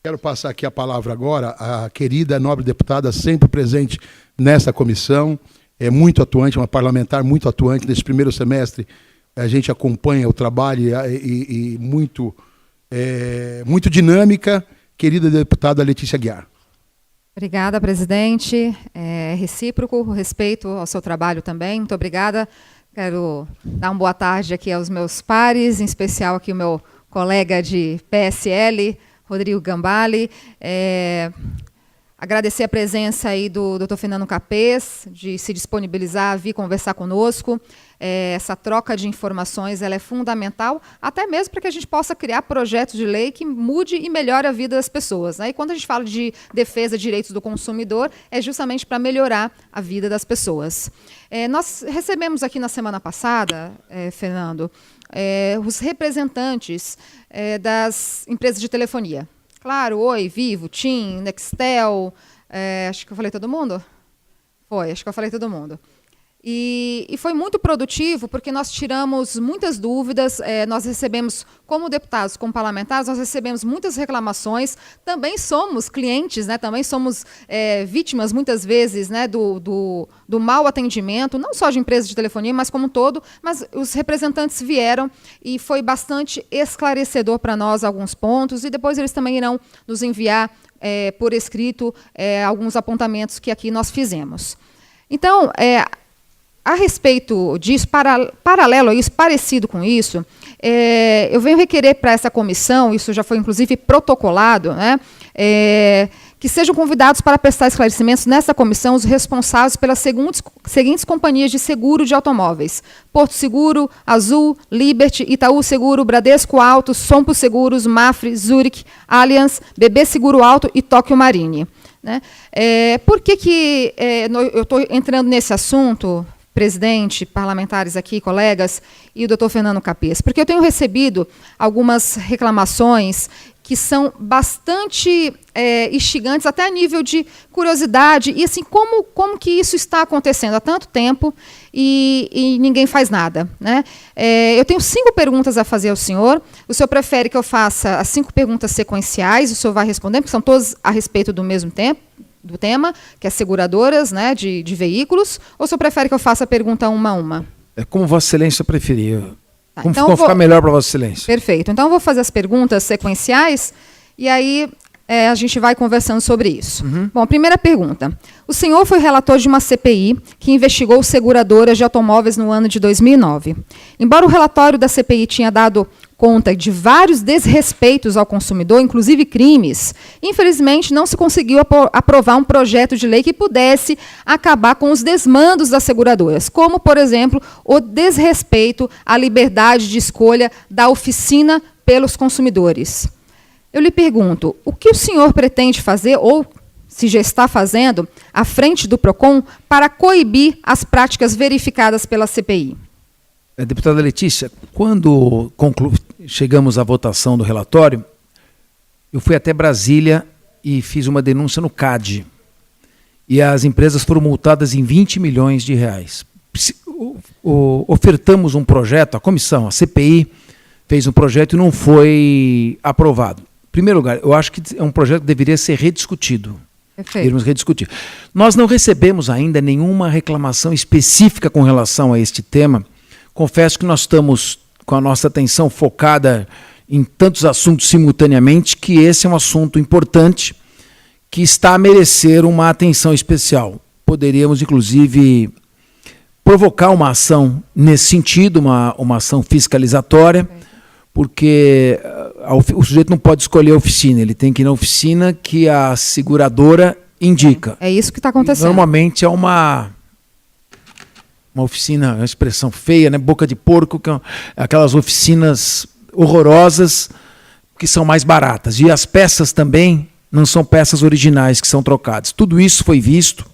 Quero passar aqui a palavra agora à querida nobre deputada, sempre presente nessa comissão, é muito atuante, uma parlamentar muito atuante. Nesse primeiro semestre, a gente acompanha o trabalho e muito dinâmica, querida deputada Letícia Aguiar. Obrigada, presidente. É recíproco o respeito ao seu trabalho também. Muito obrigada. Quero dar uma boa tarde aqui aos meus pares, em especial aqui o meu colega de PSL, Rodrigo Gambale. Agradecer a presença aí do Dr. Fernando Capês, de se disponibilizar a vir conversar conosco. Essa troca de informações ela é fundamental, até mesmo para que a gente possa criar projetos de lei que mude e melhore a vida das pessoas, né? E quando a gente fala de defesa de direitos do consumidor, é justamente para melhorar a vida das pessoas. Nós recebemos aqui na semana passada, Fernando, os representantes das empresas de telefonia. Claro, Oi, Vivo, TIM, Nextel, acho que eu falei todo mundo? Foi, acho que eu falei todo mundo. E foi muito produtivo, porque nós tiramos muitas dúvidas, nós recebemos, como deputados, como parlamentares, nós recebemos muitas reclamações, também somos clientes, né, também somos vítimas, muitas vezes, né, do mau atendimento, não só de empresas de telefonia, mas como um todo, mas os representantes vieram e foi bastante esclarecedor para nós alguns pontos, e depois eles também irão nos enviar por escrito alguns apontamentos que aqui nós fizemos. Então, a respeito disso, paralelo a isso, parecido com isso, eu venho requerer para essa comissão, isso já foi inclusive protocolado, né, que sejam convidados para prestar esclarecimentos nessa comissão os responsáveis pelas seguintes companhias de seguro de automóveis: Porto Seguro, Azul, Liberty, Itaú Seguro, Bradesco Auto, Sompo Seguros, Mafre, Zurich, Allianz, BB Seguro Auto e Tóquio Marine. Né? Por que eu estou entrando nesse assunto, presidente, parlamentares aqui, colegas, e o doutor Fernando Capês? Porque eu tenho recebido algumas reclamações que são bastante instigantes, até a nível de curiosidade, e assim, como que isso está acontecendo há tanto tempo e ninguém faz nada, né? Eu tenho 5 perguntas a fazer ao senhor. O senhor prefere que eu faça as 5 perguntas sequenciais, o senhor vai responder, porque são todas a respeito do mesmo tempo, do tema, que é seguradoras, né, de veículos, ou o senhor prefere que eu faça a pergunta uma a uma? É como Vossa Excelência preferir. Como ficar melhor para Vossa Excelência. Perfeito. Então, eu vou fazer as perguntas sequenciais e aí a gente vai conversando sobre isso. Bom, primeira pergunta. O senhor foi relator de uma CPI que investigou seguradoras de automóveis no ano de 2009. Embora o relatório da CPI tinha dado conta de vários desrespeitos ao consumidor, inclusive crimes, infelizmente não se conseguiu aprovar um projeto de lei que pudesse acabar com os desmandos das seguradoras, como, por exemplo, o desrespeito à liberdade de escolha da oficina pelos consumidores. Eu lhe pergunto, o que o senhor pretende fazer, ou se já está fazendo, à frente do PROCON, para coibir as práticas verificadas pela CPI? Deputada Letícia, quando chegamos à votação do relatório, eu fui até Brasília e fiz uma denúncia no CAD. E as empresas foram multadas em 20 milhões de reais. Ofertamos um projeto, a comissão, a CPI, fez um projeto e não foi aprovado. Em primeiro lugar, eu acho que é um projeto que deveria ser rediscutido. Irmos rediscutir. Nós não recebemos ainda nenhuma reclamação específica com relação a este tema. Confesso que nós estamos com a nossa atenção focada em tantos assuntos simultaneamente, que esse é um assunto importante que está a merecer uma atenção especial. Poderíamos, inclusive, provocar uma ação nesse sentido, uma ação fiscalizatória, porque o sujeito não pode escolher a oficina, ele tem que ir na oficina que a seguradora indica. É isso que está acontecendo. Normalmente é uma oficina, uma expressão feia, né? Boca de porco, que é aquelas oficinas horrorosas que são mais baratas. E as peças também não são peças originais que são trocadas. Tudo isso foi visto.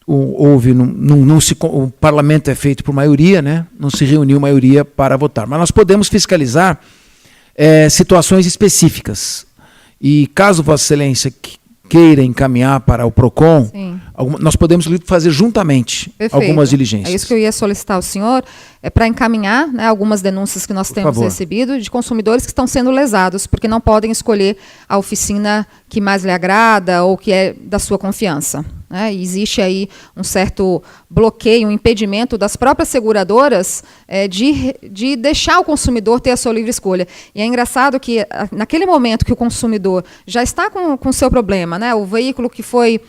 O parlamento é feito por maioria, né? Não se reuniu maioria para votar. Mas nós podemos fiscalizar situações específicas. E caso Vossa Excelência queira encaminhar para o PROCON Nós podemos fazer juntamente algumas diligências. É isso que eu ia solicitar ao senhor, para encaminhar, né, algumas denúncias que nós temos recebido de consumidores que estão sendo lesados, porque não podem escolher a oficina que mais lhe agrada ou que é da sua confiança. Né? E existe aí um certo bloqueio, um impedimento das próprias seguradoras de deixar o consumidor ter a sua livre escolha. E é engraçado que, naquele momento que o consumidor já está com o seu problema, né, o veículo que foi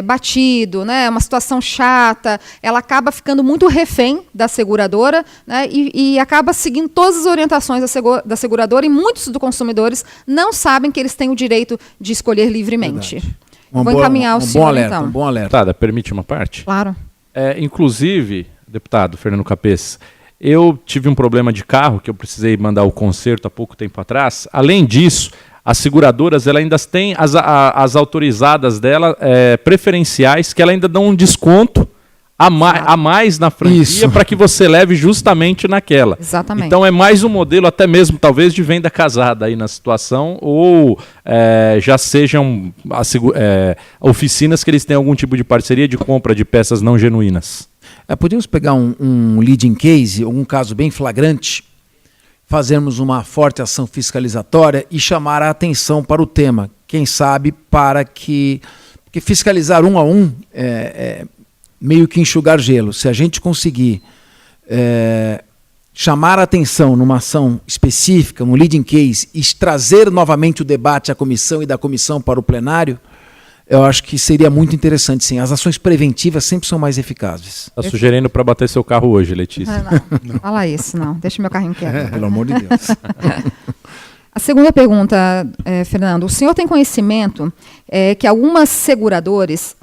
batido, né, uma situação chata, ela acaba ficando muito refém da seguradora, né, e acaba seguindo todas as orientações da seguradora, e muitos dos consumidores não sabem que eles têm o direito de escolher livremente. Vou encaminhar o senhor, então. Um bom alerta. Deputada, permite uma parte? Claro. Inclusive, deputado Fernando Capês, eu tive um problema de carro que eu precisei mandar o conserto há pouco tempo atrás. Além disso, as seguradoras ela ainda têm as autorizadas dela preferenciais, que ela ainda dão um desconto a mais na franquia para que você leve justamente naquela. Exatamente. Então é mais um modelo até mesmo talvez de venda casada aí na situação, ou já sejam oficinas que eles têm algum tipo de parceria de compra de peças não genuínas. Podíamos pegar um leading case, um caso bem flagrante, fazermos uma forte ação fiscalizatória e chamar a atenção para o tema. Quem sabe porque fiscalizar um a um meio que enxugar gelo. Se a gente conseguir chamar a atenção numa ação específica, um leading case, e trazer novamente o debate à comissão e da comissão para o plenário, eu acho que seria muito interessante, sim. As ações preventivas sempre são mais eficazes. Está sugerindo para bater seu carro hoje, Letícia? Não, fala isso, não. Deixa meu carrinho quieto. Pelo amor de Deus. A segunda pergunta, Fernando. O senhor tem conhecimento que algumas seguradoras,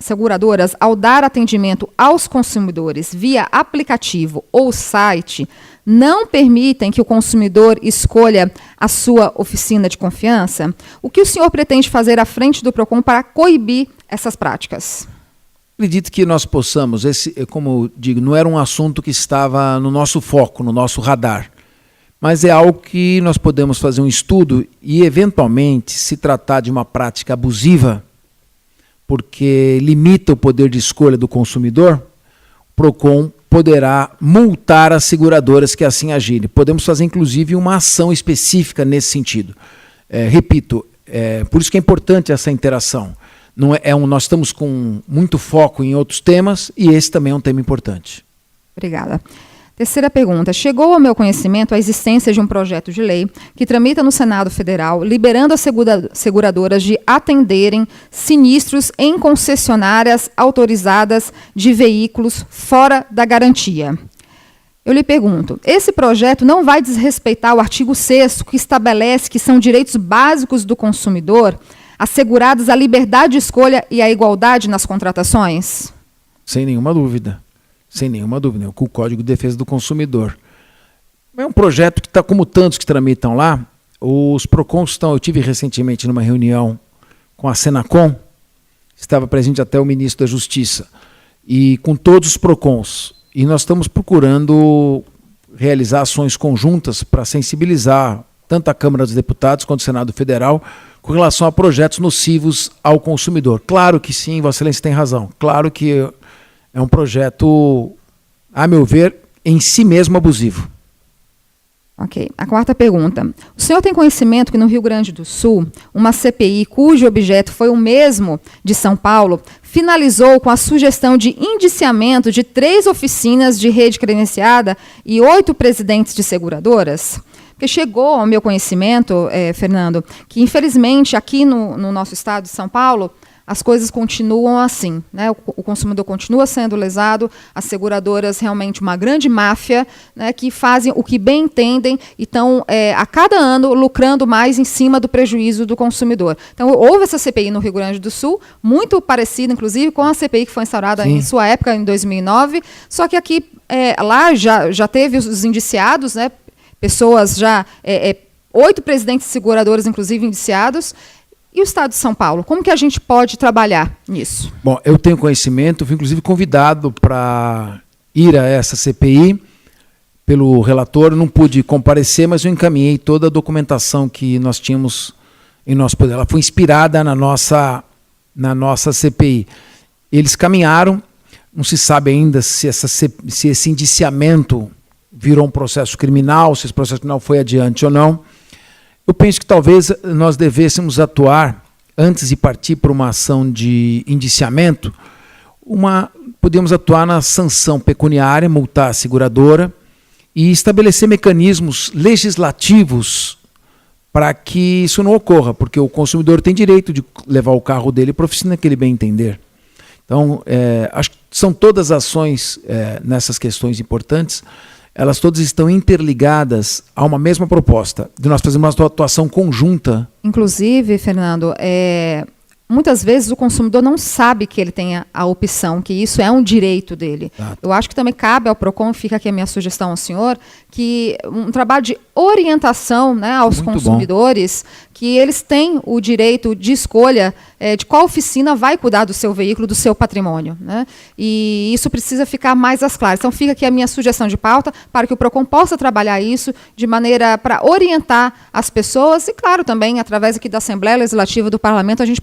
ao dar atendimento aos consumidores via aplicativo ou site, não permitem que o consumidor escolha a sua oficina de confiança? O que o senhor pretende fazer à frente do PROCON para coibir essas práticas? Acredito que nós possamos, como eu digo, não era um assunto que estava no nosso foco, no nosso radar, mas é algo que nós podemos fazer um estudo e, eventualmente, se tratar de uma prática abusiva, porque limita o poder de escolha do consumidor, o PROCON poderá multar as seguradoras que assim agirem. Podemos fazer, inclusive, uma ação específica nesse sentido. Repito, por isso que é importante essa interação. Nós estamos com muito foco em outros temas e esse também é um tema importante. Obrigada. Terceira pergunta. Chegou ao meu conhecimento a existência de um projeto de lei que tramita no Senado Federal, liberando as seguradoras de atenderem sinistros em concessionárias autorizadas de veículos fora da garantia. Eu lhe pergunto, esse projeto não vai desrespeitar o artigo 6º, que estabelece que são direitos básicos do consumidor assegurados a liberdade de escolha e a igualdade nas contratações? Sem nenhuma dúvida. Sem nenhuma dúvida, com o Código de Defesa do Consumidor. É um projeto que está, como tantos que tramitam lá, os PROCONs estão. Eu tive recentemente numa reunião com a Senacom, estava presente até o ministro da Justiça, e com todos os PROCONs. E nós estamos procurando realizar ações conjuntas para sensibilizar tanto a Câmara dos Deputados quanto o Senado Federal com relação a projetos nocivos ao consumidor. Claro que sim, Vossa Excelência tem razão. Claro que é um projeto, a meu ver, em si mesmo abusivo. Ok. A quarta pergunta. O senhor tem conhecimento que no Rio Grande do Sul, uma CPI cujo objeto foi o mesmo de São Paulo, finalizou com a sugestão de indiciamento de 3 oficinas de rede credenciada e 8 presidentes de seguradoras? Porque chegou ao meu conhecimento, Fernando, que infelizmente aqui no nosso estado de São Paulo, as coisas continuam assim, né? O consumidor continua sendo lesado, as seguradoras realmente uma grande máfia, né, que fazem o que bem entendem e estão, a cada ano, lucrando mais em cima do prejuízo do consumidor. Então, houve essa CPI no Rio Grande do Sul, muito parecida, inclusive, com a CPI que foi instaurada Sim. em sua época, em 2009, só que aqui, lá já teve os indiciados, né, pessoas já, 8 presidentes de seguradoras, inclusive, indiciados. E o Estado de São Paulo? Como que a gente pode trabalhar nisso? Bom, eu tenho conhecimento, fui inclusive convidado para ir a essa CPI pelo relator, não pude comparecer, mas eu encaminhei toda a documentação que nós tínhamos em nosso poder. Ela foi inspirada na nossa CPI. Eles caminharam, não se sabe ainda se esse indiciamento virou um processo criminal, se esse processo criminal foi adiante ou não. Eu penso que talvez nós devêssemos atuar, antes de partir para uma ação de indiciamento, podemos atuar na sanção pecuniária, multar a seguradora e estabelecer mecanismos legislativos para que isso não ocorra, porque o consumidor tem direito de levar o carro dele para a oficina que ele bem entender. Então, acho que são todas ações nessas questões importantes, elas todas estão interligadas a uma mesma proposta, de nós fazermos uma atuação conjunta. Inclusive, Fernando, muitas vezes o consumidor não sabe que ele tem a opção, que isso é um direito dele. Exato. Eu acho que também cabe ao PROCON, fica aqui a minha sugestão ao senhor, que um trabalho de orientação, né, aos Muito consumidores, que eles têm o direito de escolha de qual oficina vai cuidar do seu veículo, do seu patrimônio, né? E isso precisa ficar mais às claras. Então fica aqui a minha sugestão de pauta para que o PROCON possa trabalhar isso de maneira para orientar as pessoas e, claro, também através aqui da Assembleia Legislativa do Parlamento, a gente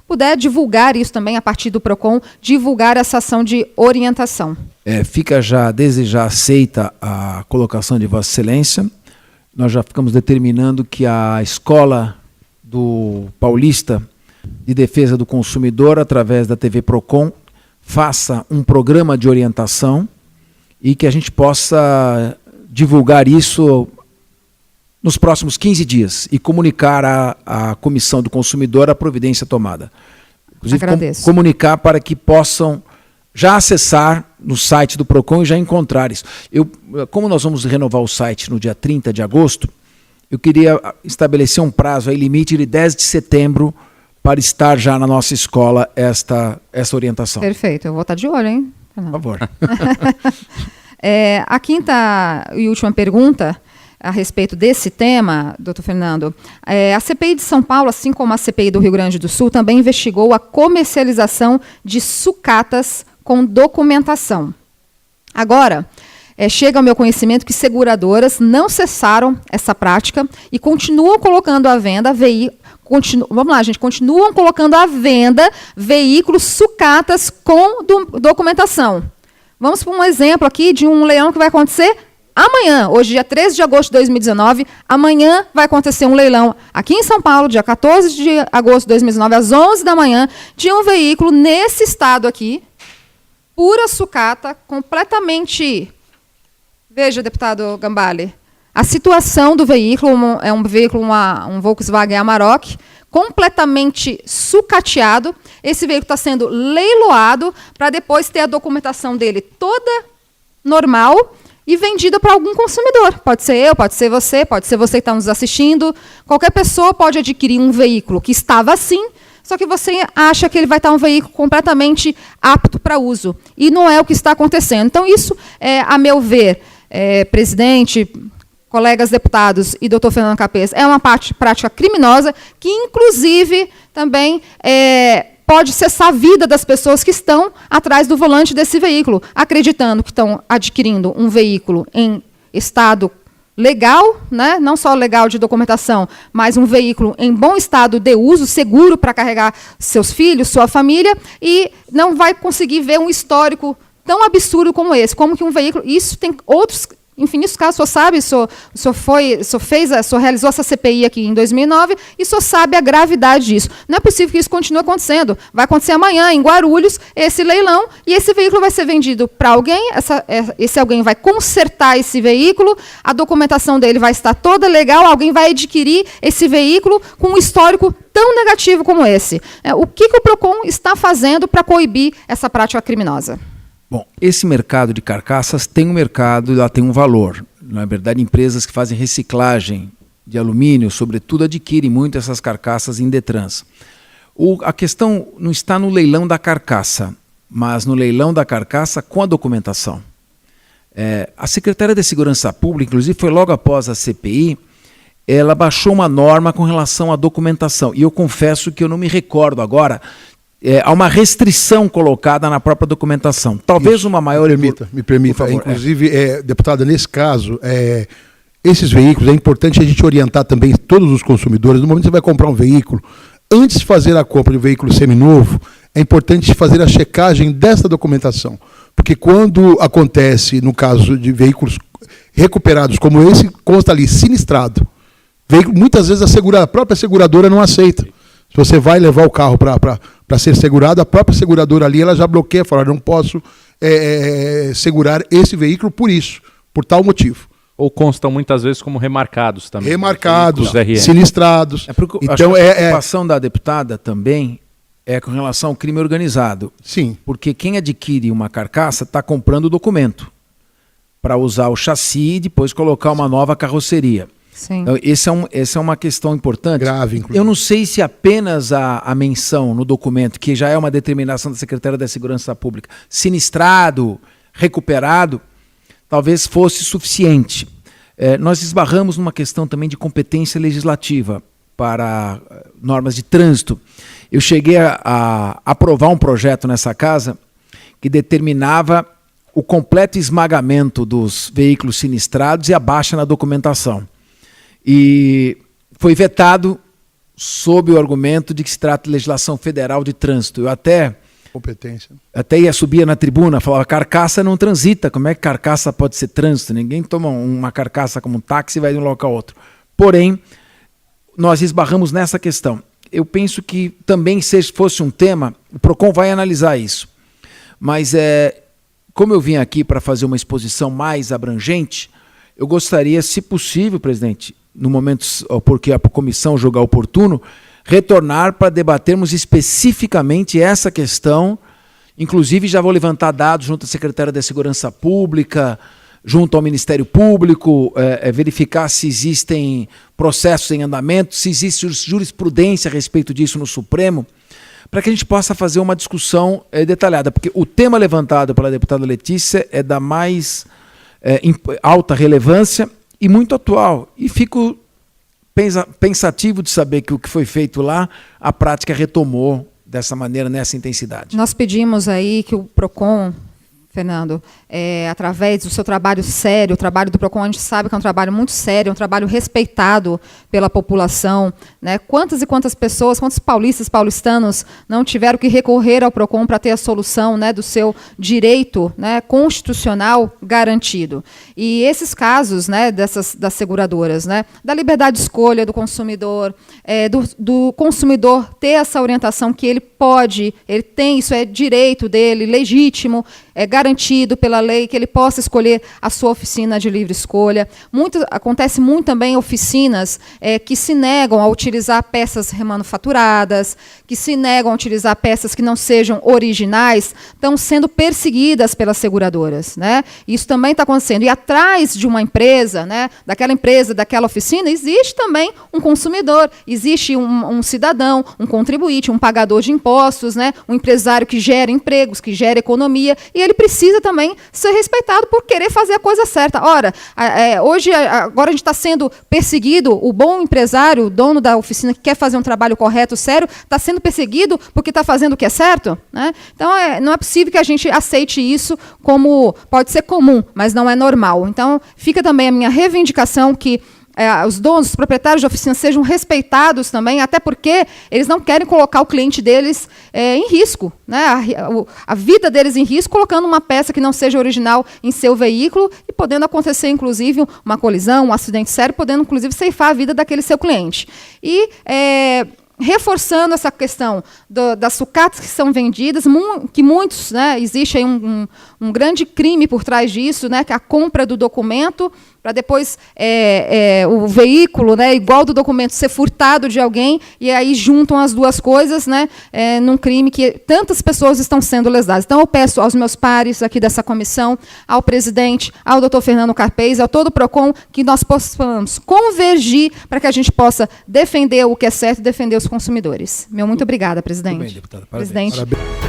puder divulgar isso também a partir do PROCON, divulgar essa ação de orientação. Fica desde já aceita a colocação de Vossa Excelência. Nós já ficamos determinando que a Escola do Paulista de Defesa do Consumidor, através da TV PROCON, faça um programa de orientação e que a gente possa divulgar isso nos próximos 15 dias e comunicar à Comissão do Consumidor a providência tomada. Inclusive, comunicar para que possam já acessar no site do PROCON e já encontrar isso. Como nós vamos renovar o site no dia 30 de agosto, eu queria estabelecer um prazo aí, limite de 10 de setembro para estar já na nossa escola essa orientação. Perfeito, eu vou estar de olho, hein? Por favor. A quinta e última pergunta a respeito desse tema, doutor Fernando, a CPI de São Paulo, assim como a CPI do Rio Grande do Sul, também investigou a comercialização de sucatas com documentação. Agora, chega ao meu conhecimento que seguradoras não cessaram essa prática e continuam colocando à venda continuam colocando à venda veículos sucatas com documentação. Vamos para um exemplo aqui de um leilão que vai acontecer amanhã, hoje, dia 13 de agosto de 2019, amanhã vai acontecer um leilão aqui em São Paulo, dia 14 de agosto de 2019, às 11 da manhã, de um veículo nesse estado aqui, pura sucata, completamente... Veja, deputado Gambale, a situação do veículo, é um veículo, um Volkswagen Amarok, completamente sucateado. Esse veículo está sendo leiloado para depois ter a documentação dele toda normal e vendida para algum consumidor. Pode ser eu, pode ser você que está nos assistindo. Qualquer pessoa pode adquirir um veículo que estava assim, só que você acha que ele vai estar um veículo completamente apto para uso. E não é o que está acontecendo. Então, isso, a meu ver, presidente, colegas deputados e doutor Fernando Capês, é uma prática criminosa que, inclusive, também pode cessar a vida das pessoas que estão atrás do volante desse veículo, acreditando que estão adquirindo um veículo em estado legal, né? Não só legal de documentação, mas um veículo em bom estado de uso, seguro para carregar seus filhos, sua família, e não vai conseguir ver um histórico tão absurdo como esse, como que um veículo... Isso tem outros... infinitos casos, o senhor sabe, o senhor realizou essa CPI aqui em 2009 e o senhor sabe a gravidade disso. Não é possível que isso continue acontecendo. Vai acontecer amanhã, em Guarulhos, esse leilão, e esse veículo vai ser vendido para alguém, esse alguém vai consertar esse veículo, a documentação dele vai estar toda legal, alguém vai adquirir esse veículo com um histórico tão negativo como esse. O que o PROCON está fazendo para coibir essa prática criminosa? Bom, esse mercado de carcaças tem um mercado, ela tem um valor. Na verdade, empresas que fazem reciclagem de alumínio, sobretudo, adquirem muito essas carcaças em Detrans. A questão não está no leilão da carcaça, mas no leilão da carcaça com a documentação. A Secretaria de Segurança Pública, inclusive, foi logo após a CPI, ela baixou uma norma com relação à documentação. E eu confesso que eu não me recordo agora... há uma restrição colocada na própria documentação. Talvez uma maior... Me permita. Inclusive, deputada, nesse caso, esses veículos, é importante a gente orientar também todos os consumidores. No momento que você vai comprar um veículo, antes de fazer a compra de um veículo seminovo, é importante fazer a checagem dessa documentação. Porque quando acontece, no caso de veículos recuperados como esse, consta ali, sinistrado. Muitas vezes a própria seguradora não aceita. Se você vai levar o carro para ser segurado, a própria seguradora ali ela já bloqueia, fala, não posso segurar esse veículo por tal motivo. Ou constam muitas vezes como remarcados também. Remarcados, sinistrados. Então, a preocupação da deputada também é com relação ao crime organizado. Sim. Porque quem adquire uma carcaça está comprando o documento para usar o chassi e depois colocar uma nova carroceria. Sim. Então, essa é uma questão importante. Grave, inclusive. Eu não sei se apenas a menção no documento, que já é uma determinação da Secretaria da Segurança Pública, sinistrado, recuperado, talvez fosse suficiente. Nós esbarramos numa questão também de competência legislativa para normas de trânsito. Eu cheguei a aprovar um projeto nessa casa que determinava o completo esmagamento dos veículos sinistrados e a baixa na documentação. E foi vetado sob o argumento de que se trata de legislação federal de trânsito. Eu até subia na tribuna, falava, carcaça não transita, como é que carcaça pode ser trânsito? Ninguém toma uma carcaça como um táxi e vai de um local a outro. Porém, nós esbarramos nessa questão. Eu penso que também, se fosse um tema, o PROCON vai analisar isso. Mas, como eu vim aqui para fazer uma exposição mais abrangente, eu gostaria, se possível, presidente, no momento, porque a comissão julgar oportuno, retornar para debatermos especificamente essa questão. Inclusive, já vou levantar dados junto à Secretaria da Segurança Pública, junto ao Ministério Público, verificar se existem processos em andamento, se existe jurisprudência a respeito disso no Supremo, para que a gente possa fazer uma discussão detalhada. Porque o tema levantado pela deputada Letícia é da mais alta relevância e muito atual. E fico pensativo de saber que o que foi feito lá, a prática retomou dessa maneira, nessa intensidade. Nós pedimos aí que o PROCON, Fernando, através do seu trabalho sério, o trabalho do PROCON, a gente sabe que é um trabalho muito sério, um trabalho respeitado pela população, né? Quantas e quantas pessoas, quantos paulistanos não tiveram que recorrer ao PROCON para ter a solução, né, do seu direito, né, constitucional garantido. E esses casos, né, das seguradoras, né, da liberdade de escolha do consumidor, do consumidor ter essa orientação que ele pode, ele tem, isso é direito dele, legítimo, garantido pela lei, que ele possa escolher a sua oficina de livre escolha. Acontece muito também oficinas que se negam a utilizar peças remanufaturadas, que se negam a utilizar peças que não sejam originais, estão sendo perseguidas pelas seguradoras, né? Isso também está acontecendo. E atrás de uma empresa, né, daquela oficina, existe também um consumidor, existe um cidadão, um contribuinte, um pagador de impostos, né, um empresário que gera empregos, que gera economia, e ele precisa também ser respeitado por querer fazer a coisa certa. Ora, agora a gente está sendo perseguido, o bom empresário, o dono da oficina que quer fazer um trabalho correto, sério, está sendo perseguido porque está fazendo o que é certo, né? Então, não é possível que a gente aceite isso como, pode ser comum, mas não é normal. Então, fica também a minha reivindicação que os donos, os proprietários de oficina sejam respeitados também, até porque eles não querem colocar o cliente deles em risco, né? A vida deles em risco, colocando uma peça que não seja original em seu veículo e podendo acontecer, inclusive, uma colisão, um acidente sério, podendo, inclusive, ceifar a vida daquele seu cliente. E reforçando essa questão das sucatas que são vendidas, que muitos, né, existe aí um grande crime por trás disso, né, que é a compra do documento, para depois o veículo, né, igual do documento, ser furtado de alguém, e aí juntam as duas coisas, né, num crime que tantas pessoas estão sendo lesadas. Então, eu peço aos meus pares aqui dessa comissão, ao presidente, ao doutor Fernando Carpez, ao todo o PROCON, que nós possamos convergir para que a gente possa defender o que é certo e defender os consumidores. Muito obrigada, presidente. Muito bem, deputada. Parabéns. Presidente. Parabéns.